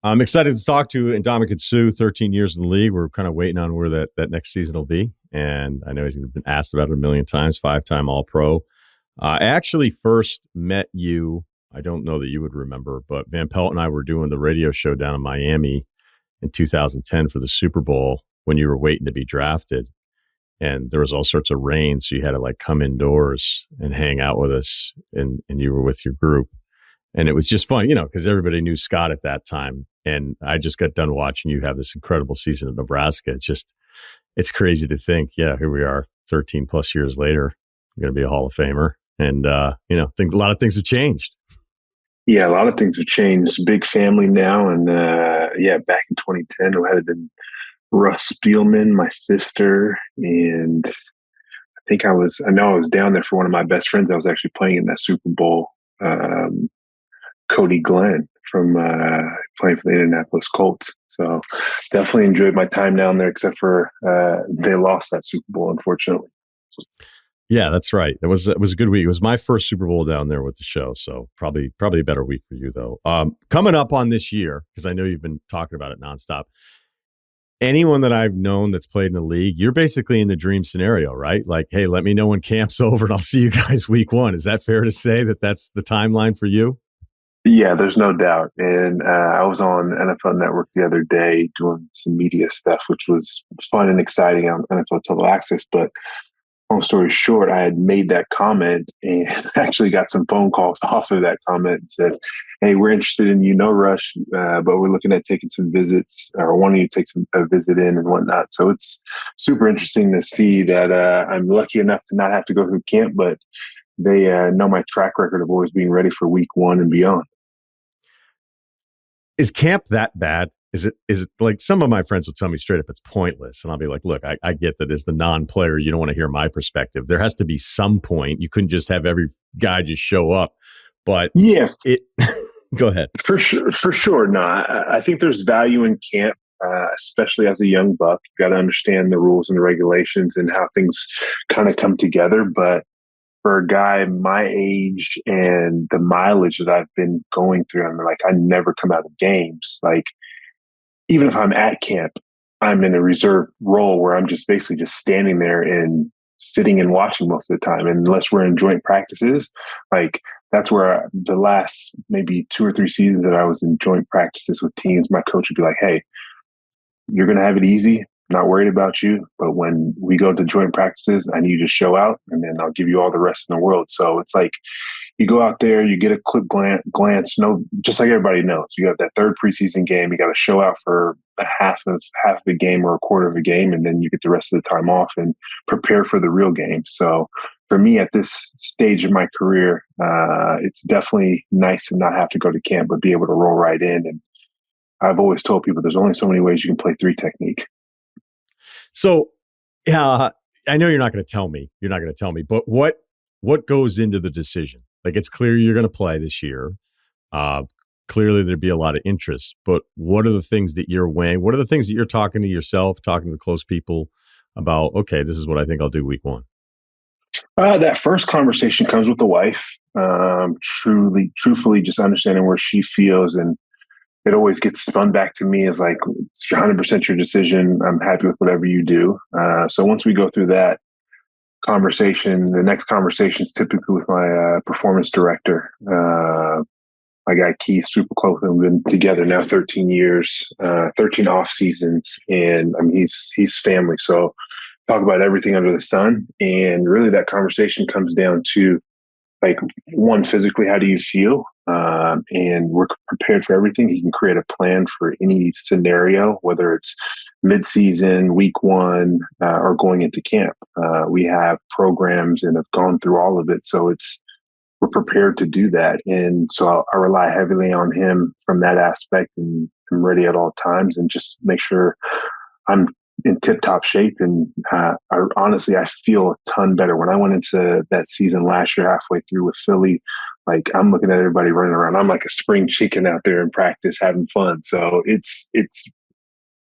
I'm excited to talk to Ndamukong Suh, 13 years in the league. We're kind of waiting on where that next season will be. And I know he's been asked about it a million times, 5-time All-Pro. I actually first met you, I don't know that you would remember, but Van Pelt and I were doing the radio show down in Miami in 2010 for the Super Bowl when you were waiting to be drafted. And there was all sorts of rain, so you had to like come indoors and hang out with us, and you were with your group. And it was just fun, because everybody knew Scott at that time. And I just got done watching you have this incredible season at Nebraska. It's crazy to think, here we are 13 plus years later, I'm going to be a Hall of Famer. And, think a lot of things have changed. Yeah, a lot of things have changed. Big family now. And, back in 2010, it had been Russ Spielman, my sister. And I know I was down there for one of my best friends. I was actually playing in that Super Bowl. Cody Glenn from playing for the Indianapolis Colts. So definitely enjoyed my time down there, except for they lost that Super Bowl, unfortunately. Yeah, that's right. It was a good week. It was my first Super Bowl down there with the show, so probably a better week for you, though. Coming up on this year, because I know you've been talking about it nonstop, anyone that I've known that's played in the league, you're basically in the dream scenario, right? Like, hey, let me know when camp's over and I'll see you guys week 1. Is that fair to say that that's the timeline for you? Yeah, there's no doubt. And I was on NFL Network the other day doing some media stuff, which was fun and exciting on NFL Total Access. But long story short, I had made that comment and actually got some phone calls off of that comment and said, hey, we're interested in Rush, but we're looking at taking some visits or wanting you to take a visit in and whatnot. So it's super interesting to see that I'm lucky enough to not have to go through camp, but they know my track record of always being ready for week 1 and beyond. Is camp that bad? Is it like some of my friends will tell me straight up it's pointless? And I'll be like, look, I get that as the non-player, you don't want to hear my perspective. There has to be some point. You couldn't just have every guy just show up. But yeah, go ahead. For sure. No, I think there's value in camp, especially as a young buck. You got to understand the rules and the regulations and how things kind of come together. But for a guy my age and the mileage that I've been going through, I never come out of games. Like, even if I'm at camp, I'm in a reserve role where I'm just basically just standing there and sitting and watching most of the time. And unless we're in joint practices, that's where the last maybe 2 or 3 seasons that I was in joint practices with teams, my coach would be like, hey, you're going to have it easy. Not worried about you, but when we go to joint practices, I need you to show out, and then I'll give you all the rest in the world. So it's like you go out there, you get a quick glance. Just like everybody knows, you have that third preseason game. You got to show out for a half of the game or a quarter of a game, and then you get the rest of the time off and prepare for the real game. So for me, at this stage of my career, it's definitely nice to not have to go to camp, but be able to roll right in. And I've always told people there's only so many ways you can play 3 technique. So, I know you're not going to tell me. But what goes into the decision? Like, it's clear you're going to play this year. Clearly, there'd be a lot of interest. But what are the things that you're weighing? What are the things that you're talking to yourself, talking to the close people about? Okay, this is what I think I'll do week 1. That first conversation comes with the wife. Truthfully, just understanding where she feels, and it always gets spun back to me as like, it's 100% your decision. I'm happy with whatever you do. So once we go through that conversation, the next conversation is typically with my performance director. My guy Keith, super close. We've been together now 13 years, 13 off seasons, and he's family. So talk about everything under the sun. And really that conversation comes down to, like, one, physically, how do you feel? And we're prepared for everything. He can create a plan for any scenario, whether it's mid-season, week 1, or going into camp. We have programs and have gone through all of it. So we're prepared to do that. And so I rely heavily on him from that aspect, and I'm ready at all times and just make sure I'm in tip-top shape. And honestly, I feel a ton better. When I went into that season last year, halfway through with Philly, like, I'm looking at everybody running around. I'm like a spring chicken out there in practice having fun. So it's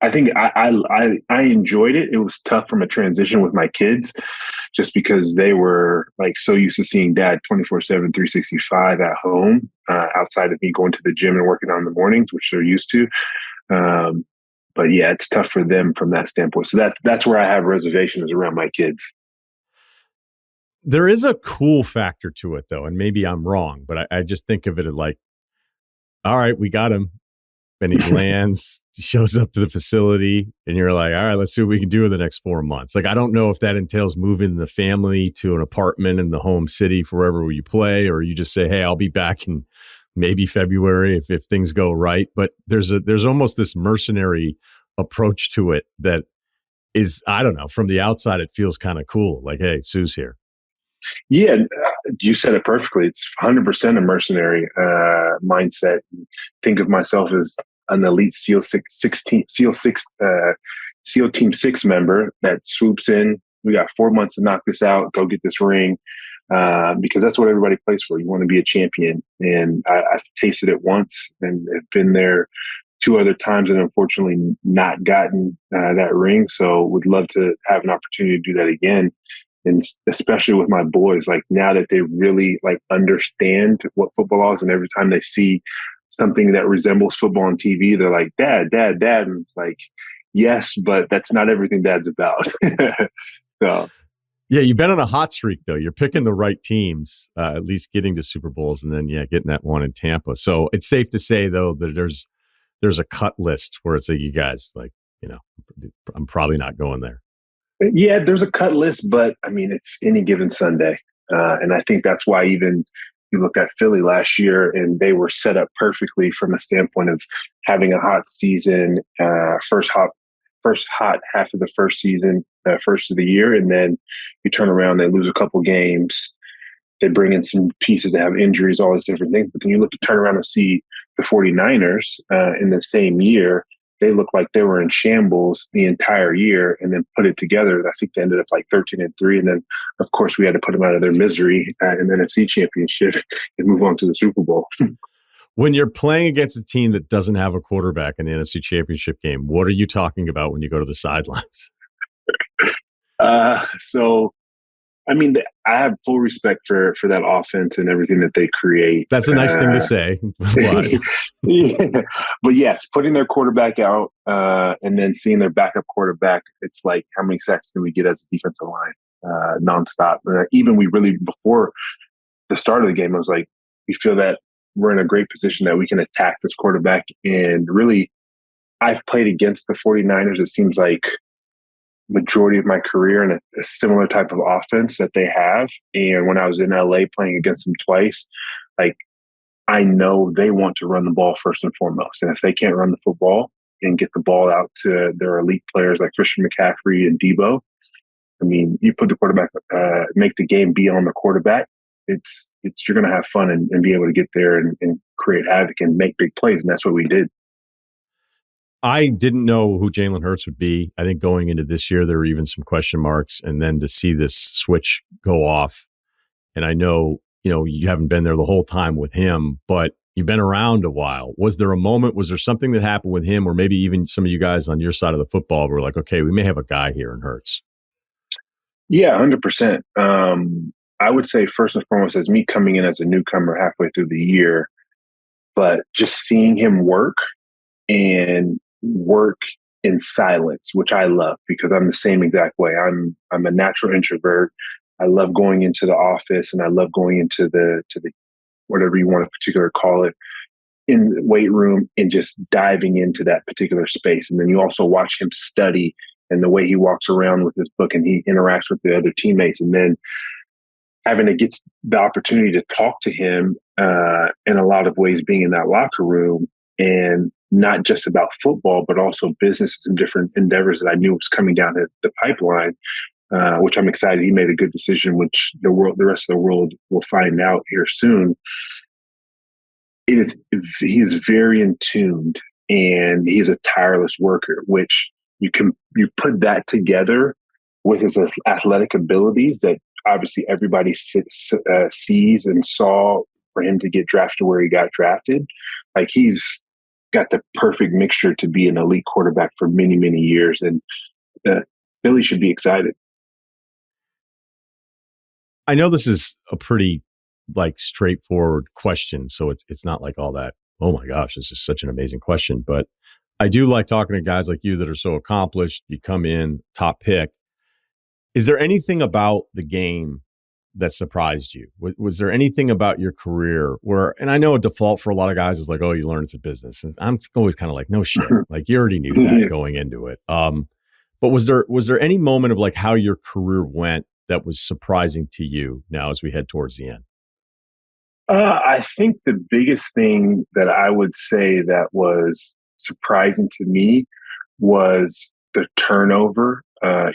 I think I enjoyed it. It was tough from a transition with my kids just because they were like so used to seeing dad 24/7, 365 at home, outside of me going to the gym and working on in the mornings, which they're used to. Um, but yeah, it's tough for them from that standpoint. So that's where I have reservations around my kids. There is a cool factor to it, though, and maybe I'm wrong, but I just think of it as like, all right, we got him. And he lands, shows up to the facility, and you're like, all right, let's see what we can do in the next 4 months. Like, I don't know if that entails moving the family to an apartment in the home city for wherever you play, or you just say, hey, I'll be back in maybe February if things go right. But there's almost this mercenary approach to it that is, I don't know, from the outside, it feels kind of cool. Like, hey, Sue's here. Yeah, you said it perfectly. It's 100% a mercenary mindset. Think of myself as an elite SEAL 16, SEAL Team 6 member that swoops in. We got 4 months to knock this out. Go get this ring, because that's what everybody plays for. You want to be a champion, and I've tasted it once and have been there 2 other times, and unfortunately not gotten that ring. So would love to have an opportunity to do that again. And especially with my boys, like now that they really like understand what football is, and every time they see something that resembles football on TV, they're like, Dad, Dad, Dad. And it's like, yes, but that's not everything Dad's about. So yeah, you've been on a hot streak, though. You're picking the right teams, at least getting to Super Bowls, and then getting that one in Tampa. So it's safe to say, though, that there's a cut list where it's like, you guys, like, I'm probably not going there. yeah, there's a cut list, but I mean, it's any given Sunday. And I think that's why even you look at Philly last year and they were set up perfectly from a standpoint of having a hot season, first hot half of the first season, first of the year. And then you turn around, they lose a couple games. They bring in some pieces that have injuries, all these different things. But then you turn around and see the 49ers in the same year. They looked like they were in shambles the entire year, and then put it together. I think they ended up like 13-3. And then, of course, we had to put them out of their misery in the NFC Championship and move on to the Super Bowl. When you're playing against a team that doesn't have a quarterback in the NFC Championship game, what are you talking about when you go to the sidelines? So, I mean, I have full respect for that offense and everything that they create. That's a nice thing to say. Yeah. But yes, putting their quarterback out and then seeing their backup quarterback, it's like, how many sacks can we get as a defensive line nonstop? Even before the start of the game, I was like, we feel that we're in a great position that we can attack this quarterback. And really, I've played against the 49ers, it seems like, majority of my career in a similar type of offense that they have. And when I was in LA playing against them twice, like, I know they want to run the ball first and foremost. And if they can't run the football and get the ball out to their elite players like Christian McCaffrey and Debo, I mean, you put the quarterback, make the game be on the quarterback. You're going to have fun and be able to get there and create havoc and make big plays. And that's what we did. I didn't know who Jalen Hurts would be. I think going into this year, there were even some question marks. And then to see this switch go off, and I know, you haven't been there the whole time with him, but you've been around a while. Was there something that happened with him, or maybe even some of you guys on your side of the football were like, okay, we may have a guy here in Hurts? Yeah, 100%. I would say first and foremost, as me coming in as a newcomer halfway through the year, but just seeing him work in silence, which I love because I'm the same exact way. I'm a natural introvert. I love going into the office and I love going into the whatever you want to particular call it, in the weight room and just diving into that particular space. And then you also watch him study and the way he walks around with his book and he interacts with the other teammates, and then having to get the opportunity to talk to him in a lot of ways, being in that locker room, and not just about football, but also businesses and different endeavors that I knew was coming down the pipeline, which I'm excited. He made a good decision, which the rest of the world will find out here soon. He is very in tuned, and he's a tireless worker, which you put that together with his athletic abilities that obviously everybody sees and saw for him to get drafted where he got drafted. Like, he's got the perfect mixture to be an elite quarterback for many, many years. And Philly should be excited. I know this is a pretty like straightforward question, so it's not like all that, oh my gosh, this is such an amazing question. But I do like talking to guys like you that are so accomplished. You come in, top pick. Is there anything about the game that surprised you? Was there anything about your career where, and I know a default for a lot of guys is like, oh, you learn it's a business. And I'm always kind of like, no shit. Like you already knew that going into it. But was there any moment of like how your career went that was surprising to you now as we head towards the end? I think the biggest thing that I would say that was surprising to me was the turnover,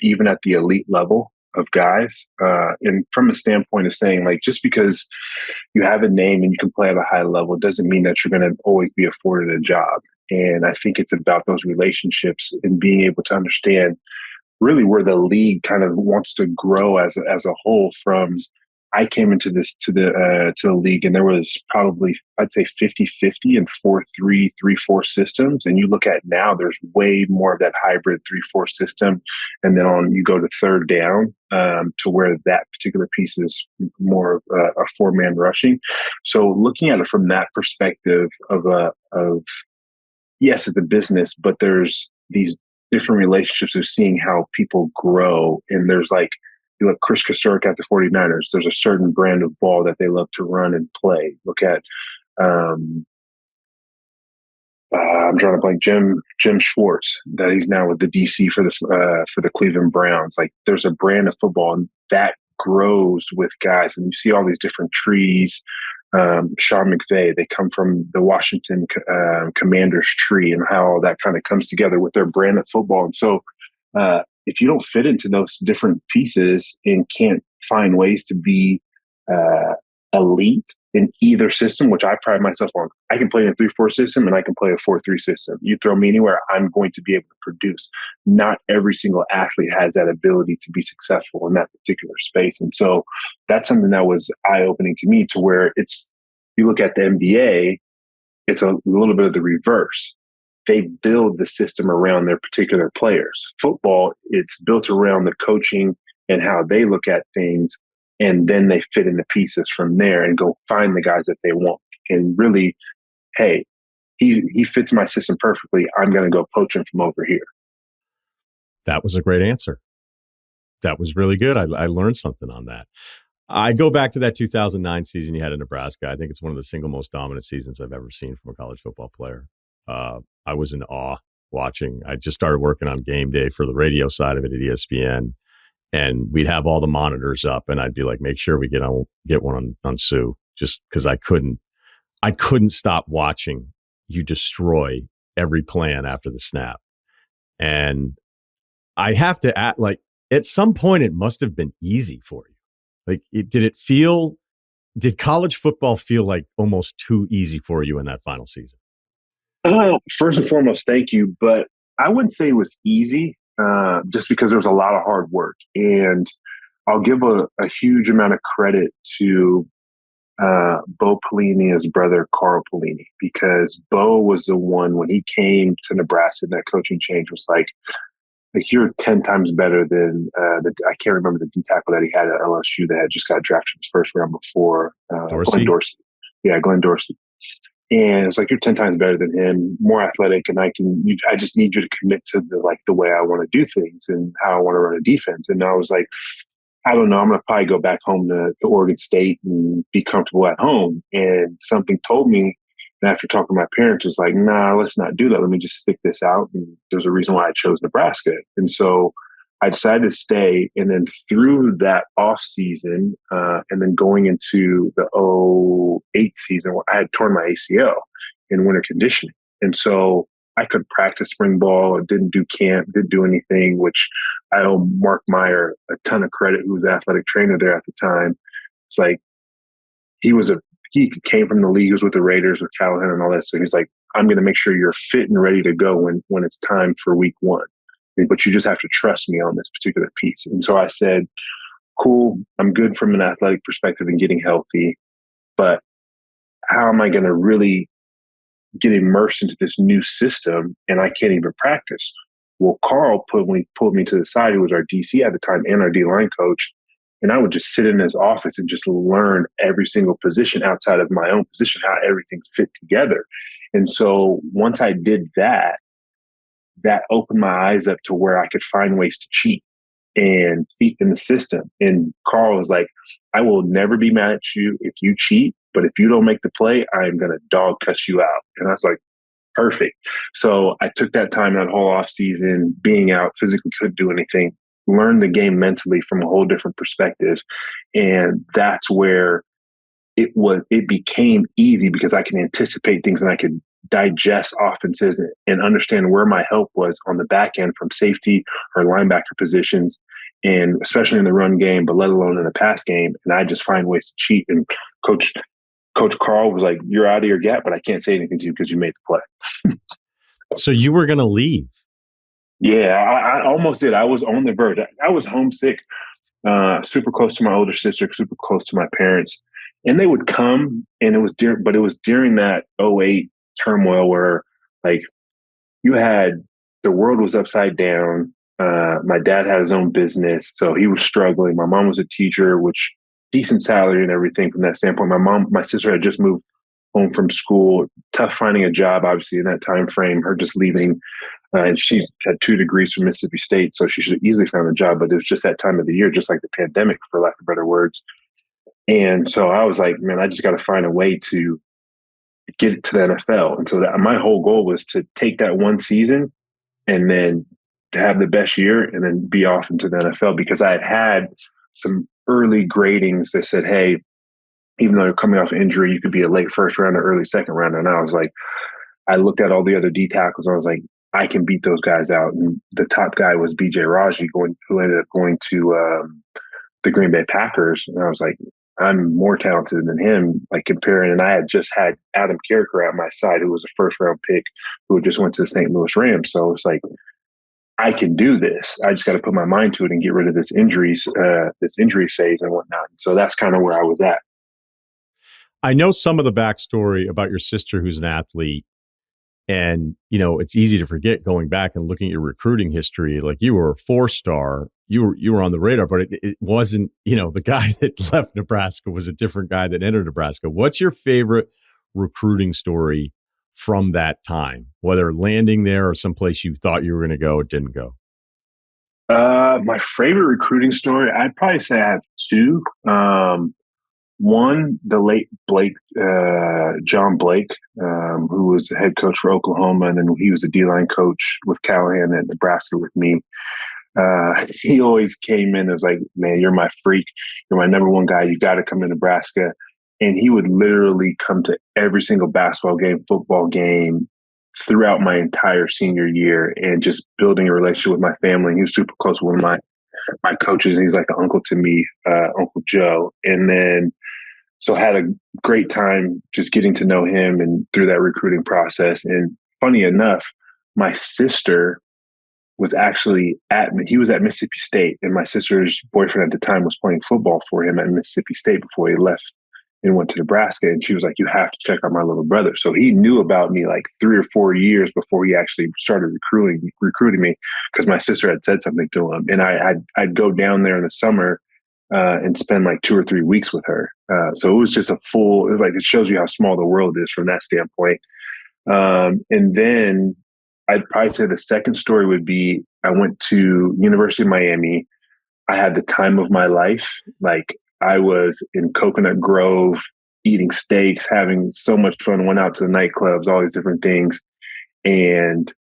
even at the elite level of guys. And from a standpoint of saying, like, just because you have a name and you can play at a high level doesn't mean that you're going to always be afforded a job. And I think it's about those relationships and being able to understand really where the league kind of wants to grow as a whole. From I came into this to the league, and there was probably, I'd say, 50-50 and 4-3, 3-4 systems. And you look at now, there's way more of that hybrid 3-4 system. And then you go to third down to where that particular piece is more of a four-man rushing. So looking at it from that perspective of yes, it's a business, but there's these different relationships of seeing how people grow. And there's like, you look, Chris Kasurik at the 49ers, there's a certain brand of ball that they love to run and play. Look at, I'm drawing a blank, Jim Schwartz, that he's now with the DC for the Cleveland Browns. Like there's a brand of football and that grows with guys, and you see all these different trees. Sean McVay, they come from the Washington Commanders tree, and how all that kind of comes together with their brand of football. And so if you don't fit into those different pieces and can't find ways to be elite in either system, which I pride myself on, I can play in a 3-4 system and I can play a 4-3 system. You throw me anywhere, I'm going to be able to produce. Not every single athlete has that ability to be successful in that particular space. And so that's something that was eye-opening to me, to where you look at the NBA, it's a little bit of the reverse. They build the system around their particular players. Football, it's built around the coaching and how they look at things, and then they fit in the pieces from there and go find the guys that they want. And really, hey, he fits my system perfectly. I'm going to go poach him from over here. That was a great answer. That was really good. I learned something on that. I go back to that 2009 season you had in Nebraska. I think it's one of the single most dominant seasons I've ever seen from a college football player. I was in awe watching. I just started working on game day for the radio side of it at ESPN, and we'd have all the monitors up, and I'd be like, make sure we get one on Suh, just because I couldn't stop watching you destroy every plan after the snap. And I have to act like at some point it must have been easy for you. Like, did college football feel like almost too easy for you in that final season? First and foremost, thank you. But I wouldn't say it was easy, just because there was a lot of hard work. And I'll give a huge amount of credit to Bo Pelini, his brother, Carl Pelini, because Bo was the one, when he came to Nebraska, that coaching change was like you're 10 times better than I can't remember the D tackle that he had at LSU that had just got drafted in his first round before. Glenn Dorsey. Yeah, Glenn Dorsey. And it's like, you're 10 times better than him, more athletic, and I just need you to commit to the way I want to do things and how I want to run a defense. And I was like, I don't know, I'm going to probably go back home to Oregon State and be comfortable at home. And something told me, and after talking to my parents, was like, nah, let's not do that. Let me just stick this out. And there's a reason why I chose Nebraska. And so I decided to stay. And then through that off season, and then going into the 2008 season, where I had torn my ACL in winter conditioning. And so I could practice spring ball. I didn't do camp, didn't do anything, which I owe Mark Meyer a ton of credit, who was the athletic trainer there at the time. It's like, he came from the league, he was with the Raiders, with Callahan and all that. So he's like, I'm going to make sure you're fit and ready to go when it's time for week one. But you just have to trust me on this particular piece. And so I said, cool, I'm good from an athletic perspective and getting healthy, but how am I going to really get immersed into this new system and I can't even practice. Well, Carl pulled me to the side, who was our DC at the time and our D line coach. And I would just sit in his office and just learn every single position outside of my own position, how everything fit together. And so once I did that, that opened my eyes up to where I could find ways to cheat and cheat in the system. And Carl was like, I will never be mad at you if you cheat, but if you don't make the play, I am going to dog cuss you out. And I was like, perfect. So I took that time, that whole off season, being out, physically couldn't do anything, learned the game mentally from a whole different perspective. And that's where it became easy because I can anticipate things and I could digest offenses and understand where my help was on the back end from safety or linebacker positions, and especially in the run game, but let alone in the pass game. And I just find ways to cheat. And Coach Carl was like, "You're out of your gap, but I can't say anything to you because you made the play." So you were going to leave? Yeah, I almost did. I was on the verge. I was homesick, super close to my older sister, super close to my parents. And they would come, and it was during that '08 turmoil where, like, you had the world was upside down. My dad had his own business, so he was struggling. My mom was a teacher, which decent salary and everything from that standpoint. My sister had just moved home from school. Tough finding a job, obviously, in that time frame. Her just leaving, and she had 2 degrees from Mississippi State, so she should have easily found a job. But it was just that time of the year, just like the pandemic, for lack of better words. And so I was like, man, I just got to find a way to get it to the NFL. And so my whole goal was to take that one season and then to have the best year and then be off into the NFL, because I had some early gradings that said, hey, even though you're coming off injury, you could be a late first rounder, early second rounder. And I was like, I looked at all the other D tackles. And I was like, I can beat those guys out. And the top guy was B.J. Raji, who ended up going to the Green Bay Packers. And I was like, I'm more talented than him, like comparing. And I had just had Adam Carricker at my side, who was a first round pick, who just went to the St. Louis Rams. So it's like, I can do this. I just got to put my mind to it and get rid of this injury phase and whatnot. So that's kind of where I was at. I know some of the backstory about your sister, who's an athlete. And, you know, it's easy to forget going back and looking at your recruiting history. Like, you were a 4-star, you were on the radar, but it wasn't, you know, the guy that left Nebraska was a different guy that entered Nebraska. What's your favorite recruiting story from that time, whether landing there or someplace you thought you were going to go, it didn't go? My favorite recruiting story, I'd probably say I have 2. One, the late John Blake, who was the head coach for Oklahoma, and then he was the D-line coach with Callahan at Nebraska with me. He always came in as like, man, you're my freak. You're my number one guy. You got to come to Nebraska. And he would literally come to every single basketball game, football game throughout my entire senior year, and just building a relationship with my family. He was super close with one of my coaches, and he's like an uncle to me, Uncle Joe. And then so had a great time just getting to know him and through that recruiting process. And funny enough, my sister was actually he was at Mississippi State, and my sister's boyfriend at the time was playing football for him at Mississippi State before he left and went to Nebraska. And she was like, you have to check out my little brother. So he knew about me like 3 or 4 years before he actually started recruiting me, because my sister had said something to him. And I'd go down there in the summer and spend like 2 or 3 weeks with her. So it was just it was like, it shows you how small the world is from that standpoint. And then I'd probably say the second story would be, I went to University of Miami. I had the time of my life. Like, I was in Coconut Grove, eating steaks, having so much fun, went out to the nightclubs, all these different things. And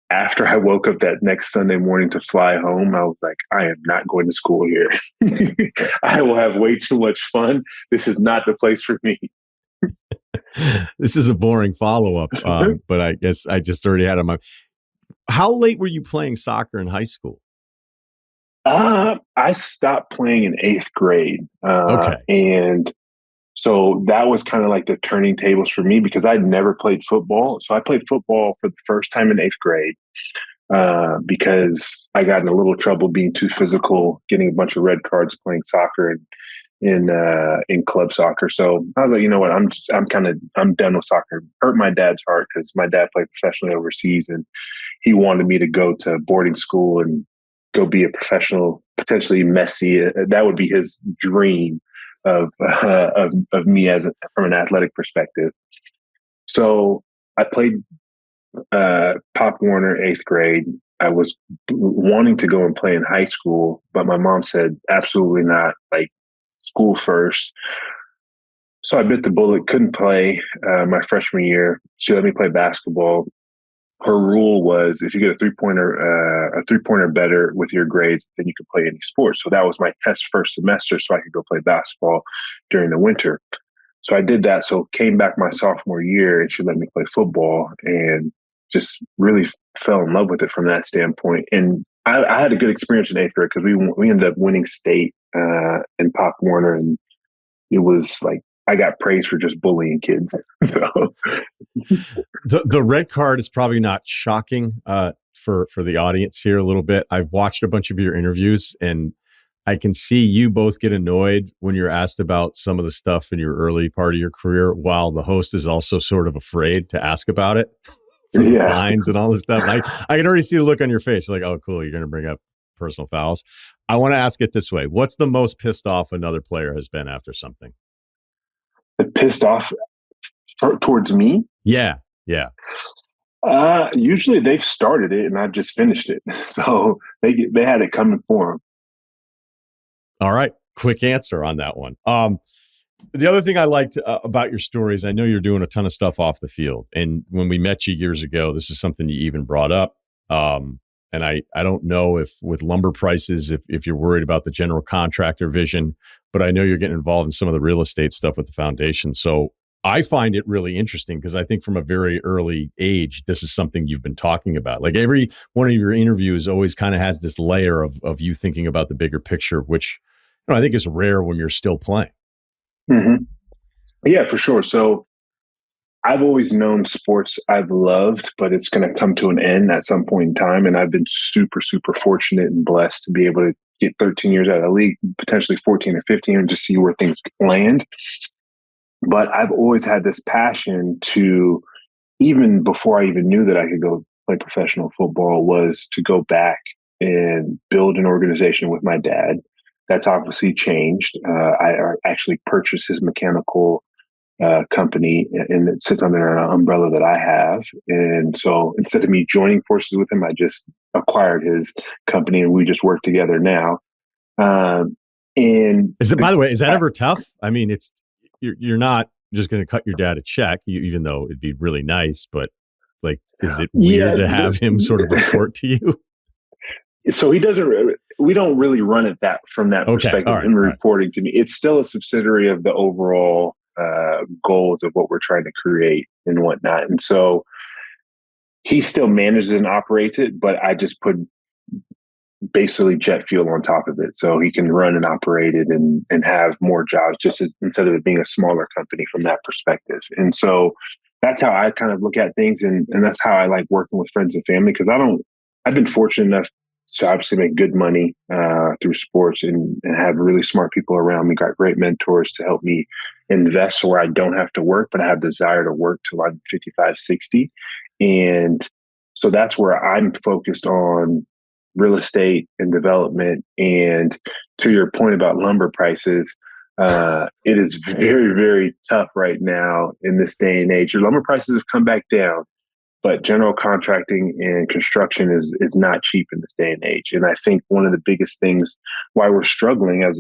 after I woke up that next Sunday morning to fly home, I was like, I am not going to school here. I will have way too much fun. This is not the place for me. This is a boring follow-up, but I guess I just already had on my. How late were you playing soccer in high school? I stopped playing in 8th grade. Okay. And so that was kind of like the turning tables for me, because I'd never played football. So I played football for the first time in 8th grade because I got in a little trouble being too physical, getting a bunch of red cards playing soccer. in club soccer. So I was like, you know what, I'm done with soccer. Hurt my dad's heart because my dad played professionally overseas, and he wanted me to go to boarding school and go be a professional, potentially Messi. That would be his dream of me from an athletic perspective. So I played Pop Warner 8th grade. I was wanting to go and play in high school, but my mom said, absolutely not, like school first. So I bit the bullet, couldn't play my freshman year. She let me play basketball. Her rule was if you get a three-pointer better with your grades, then you could play any sport. So that was my test first semester, so I could go play basketball during the winter. So I did that. So came back my sophomore year, and she let me play football, and just really fell in love with it from that standpoint. And I had a good experience in 8th grade because we ended up winning state in Pop Warner, and it was like I got praised for just bullying kids. So. The red card is probably not shocking for the audience here a little bit. I've watched a bunch of your interviews, and I can see you both get annoyed when you're asked about some of the stuff in your early part of your career, while the host is also sort of afraid to ask about it for the fines and all this stuff. And I can already see the look on your face, like, oh, cool, you're going to bring up personal fouls. I want to ask it this way. What's the most pissed off another player has been after something? Pissed off towards me? Yeah. Usually they've started it and I've just finished it. So they had it coming for them. All right. Quick answer on that one. The other thing I liked about your story is I know you're doing a ton of stuff off the field. And when we met you years ago, this is something you even brought up. And I don't know if with lumber prices, if you're worried about the general contractor vision, but I know you're getting involved in some of the real estate stuff with the foundation. So I find it really interesting because I think from a very early age, this is something you've been talking about. Like every one of your interviews always kind of has this layer of you thinking about the bigger picture, which I think is rare when you're still playing. Mm-hmm. Yeah, for sure. So I've always known sports I've loved, but it's going to come to an end at some point in time. And I've been super, super fortunate and blessed to be able to get 13 years out of the league, potentially 14 or 15, and just see where things land. But I've always had this passion to, even before I even knew that I could go play professional football, was to go back and build an organization with my dad. That's obviously changed. I actually purchased his mechanical company, and it sits under an umbrella that I have. And so instead of me joining forces with him, I just acquired his company, and we just work together now. And by the way, is that ever tough? I mean, you're not just going to cut your dad a check, even though it'd be really nice, but like, is it weird to have him sort of report to you? So he doesn't. We don't really run it from that perspective. Him reporting to me, it's still a subsidiary of the overall goals of what we're trying to create and whatnot. And so he still manages and operates it, but I just put basically jet fuel on top of it, so he can run and operate it and have more jobs, instead of it being a smaller company from that perspective. And so that's how I kind of look at things, and that's how I like working with friends and family, because I've been fortunate enough to obviously make good money through sports and have really smart people around me, got great mentors to help me invest where I don't have to work, but I have the desire to work till I'm 55, 60. And so that's where I'm focused on real estate and development. And to your point about lumber prices, it is very, very tough right now in this day and age. Your lumber prices have come back down, but general contracting and construction is not cheap in this day and age. And I think one of the biggest things why we're struggling as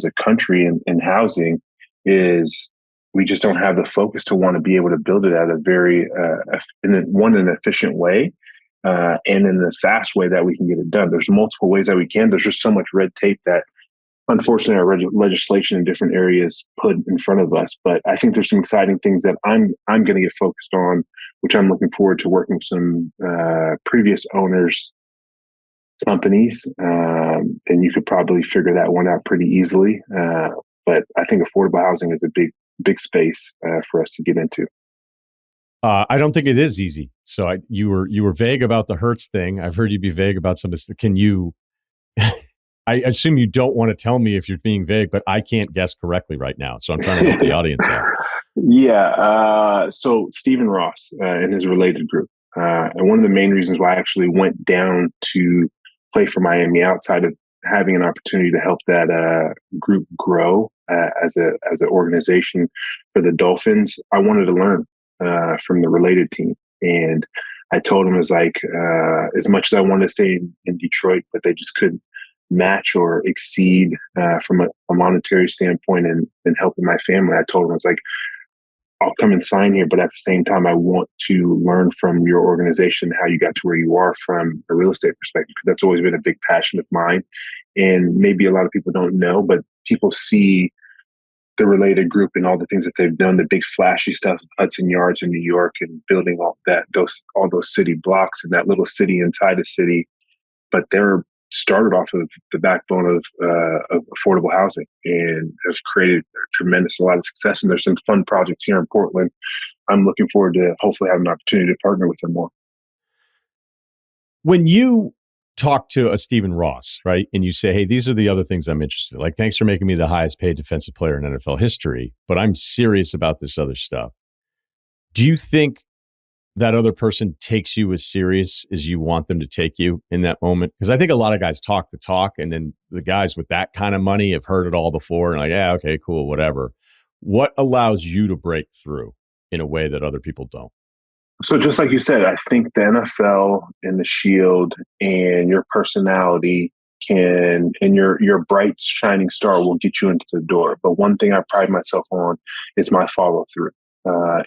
a country in housing is we just don't have the focus to want to be able to build it at a very in an efficient way, and in a fast way that we can get it done. There's multiple ways that we can. There's just so much red tape that, unfortunately, our legislation in different areas put in front of us. But I think there's some exciting things that I'm going to get focused on, which I'm looking forward to working with some previous owners' companies. And you could probably figure that one out pretty easily. But I think affordable housing is a big space for us to get into. I don't think it is easy. So you were vague about the Hertz thing. I've heard you be vague about some of this. Can you I assume you don't want to tell me if you're being vague, but I can't guess correctly right now. So I'm trying to help the audience out. Yeah. So Stephen Ross and his related group. And one of the main reasons why I actually went down to play for Miami, outside of having an opportunity to help that group grow as an organization for the Dolphins, I wanted to learn from the related team. And I told him, as much as I wanted to stay in Detroit, but they just couldn't match or exceed from a monetary standpoint and helping my family. I told him, I was like, I'll come and sign here, but at the same time, I want to learn from your organization how you got to where you are from a real estate perspective, because that's always been a big passion of mine. And maybe a lot of people don't know, but people see the related group and all the things that they've done, the big flashy stuff, Hudson Yards in New York, and building all those city blocks and that little city inside a city. But they're started off of the backbone of affordable housing and have created a lot of success. And there's some fun projects here in Portland. I'm looking forward to hopefully having an opportunity to partner with them more. When you talk to a Stephen Ross, right, and you say, hey, these are the other things I'm interested in. Like, thanks for making me the highest paid defensive player in NFL history, but I'm serious about this other stuff. Do you think that other person takes you as serious as you want them to take you in that moment? Because I think a lot of guys talk the talk, and then the guys with that kind of money have heard it all before and like, yeah, okay, cool, whatever. What allows you to break through in a way that other people don't? So just like you said, I think the NFL and the Shield and your personality and your bright shining star will get you into the door. But one thing I pride myself on is my follow through.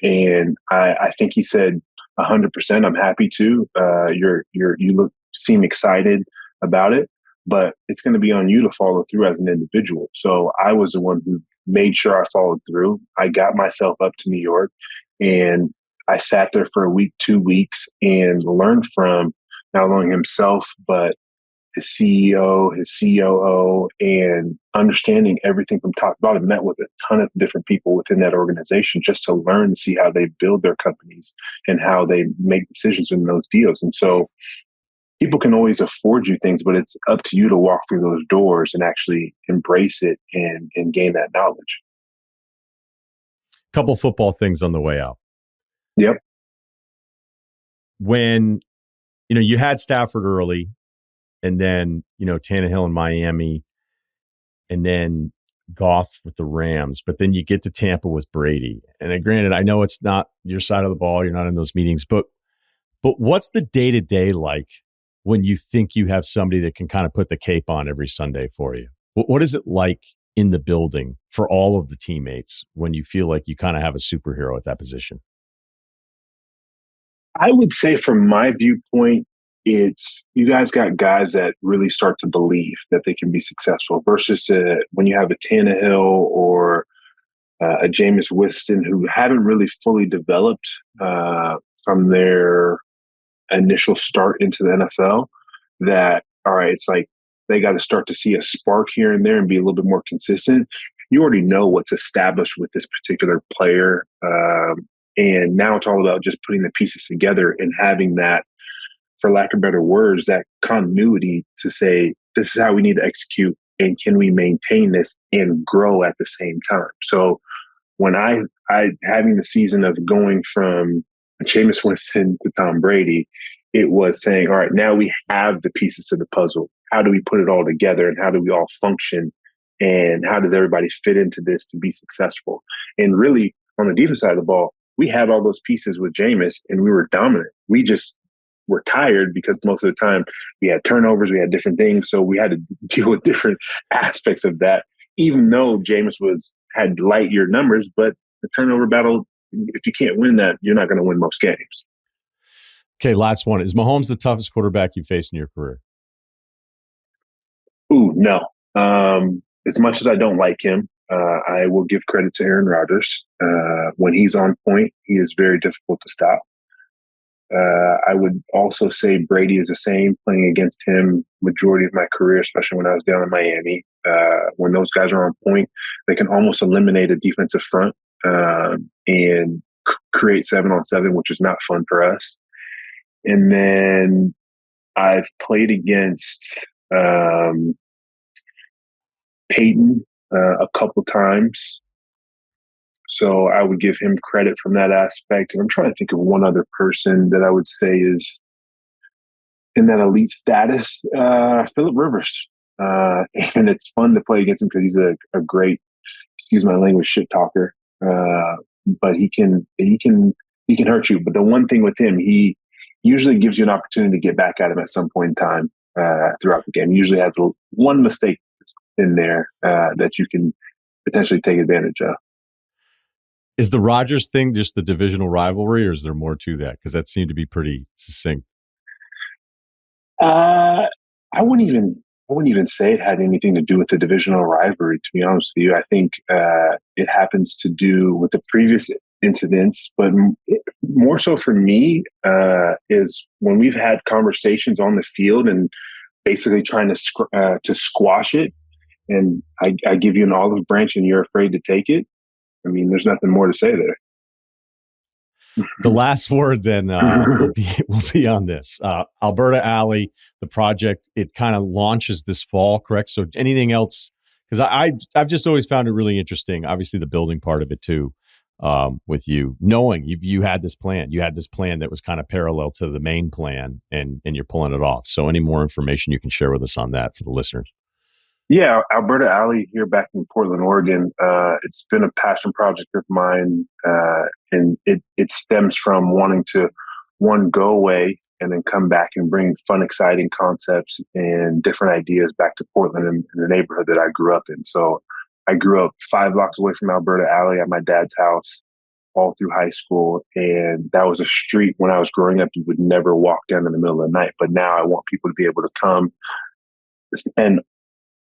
And I think he said 100%. I'm happy to. You seem excited about it, but it's going to be on you to follow through as an individual. So I was the one who made sure I followed through. I got myself up to New York, and I sat there for a week, 2 weeks, and learned from not only himself, but his CEO, his COO, and understanding everything from top to bottom. Met with a ton of different people within that organization just to learn and see how they build their companies and how they make decisions in those deals. And so people can always afford you things, but it's up to you to walk through those doors and actually embrace it and gain that knowledge. Couple football things on the way out. Yep. When, you had Stafford early, and then, Tannehill in Miami, and then Goff with the Rams, but then you get to Tampa with Brady. And then granted, I know it's not your side of the ball, you're not in those meetings, but what's the day-to-day like when you think you have somebody that can kind of put the cape on every Sunday for you? What is it like in the building for all of the teammates when you feel like you kind of have a superhero at that position? I would say from my viewpoint, it's you guys got guys that really start to believe that they can be successful versus when you have a Tannehill or a Jameis Winston who haven't really fully developed from their initial start into the NFL. That, all right, it's like they got to start to see a spark here and there and be a little bit more consistent. You already know what's established with this particular player. And now it's all about just putting the pieces together and having that, for lack of better words, that continuity to say, this is how we need to execute, and can we maintain this and grow at the same time? So when I having the season of going from Jameis Winston to Tom Brady, it was saying, all right, now we have the pieces of the puzzle. How do we put it all together, and how do we all function, and how does everybody fit into this to be successful? And really, on the defense side of the ball, we had all those pieces with Jameis, and we were dominant. We just were tired because most of the time we had turnovers, we had different things, so we had to deal with different aspects of that. Even though Jameis had light year numbers, but the turnover battle, if you can't win that, you're not going to win most games. Okay, last one. Is Mahomes the toughest quarterback you faced in your career? Ooh, no. As much as I don't like him, I will give credit to Aaron Rodgers. When he's on point, he is very difficult to stop. I would also say Brady is the same, playing against him majority of my career, especially when I was down in Miami. When those guys are on point, they can almost eliminate a defensive front and create 7-on-7, which is not fun for us. And then I've played against Peyton a couple times. So I would give him credit from that aspect. And I'm trying to think of one other person that I would say is in that elite status, Phillip Rivers. And it's fun to play against him because he's a great, excuse my language, shit talker. But he can hurt you. But the one thing with him, he usually gives you an opportunity to get back at him at some point in time throughout the game. He usually has one mistake in there that you can potentially take advantage of. Is the Rodgers thing just the divisional rivalry, or is there more to that? Because that seemed to be pretty succinct. I wouldn't even say it had anything to do with the divisional rivalry, to be honest with you. I think it happens to do with the previous incidents, but more so for me is when we've had conversations on the field and basically trying to squash it, and I give you an olive branch and you're afraid to take it. I mean, there's nothing more to say there. The last word then will be on this. Alberta Alley, the project, it kind of launches this fall, correct? So anything else? Because I've just always found it really interesting, obviously the building part of it too, with you, knowing you had this plan. You had this plan that was kind of parallel to the main plan, and you're pulling it off. So any more information you can share with us on that for the listeners? Yeah, Alberta Alley here back in Portland, Oregon. It's been a passion project of mine, and it stems from wanting to, go away and then come back and bring fun, exciting concepts and different ideas back to Portland and the neighborhood that I grew up in. So I grew up 5 blocks away from Alberta Alley at my dad's house all through high school, and that was a street when I was growing up you would never walk down in the middle of the night. But now I want people to be able to come and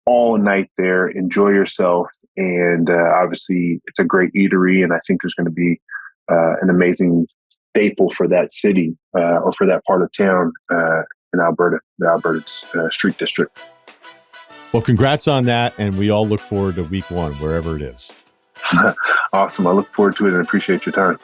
all night there, enjoy yourself. And obviously it's a great eatery. And I think there's going to be an amazing staple for that city or for that part of town in Alberta, the Alberta Street District. Well, congrats on that. And we all look forward to week 1, wherever it is. Awesome. I look forward to it and appreciate your time.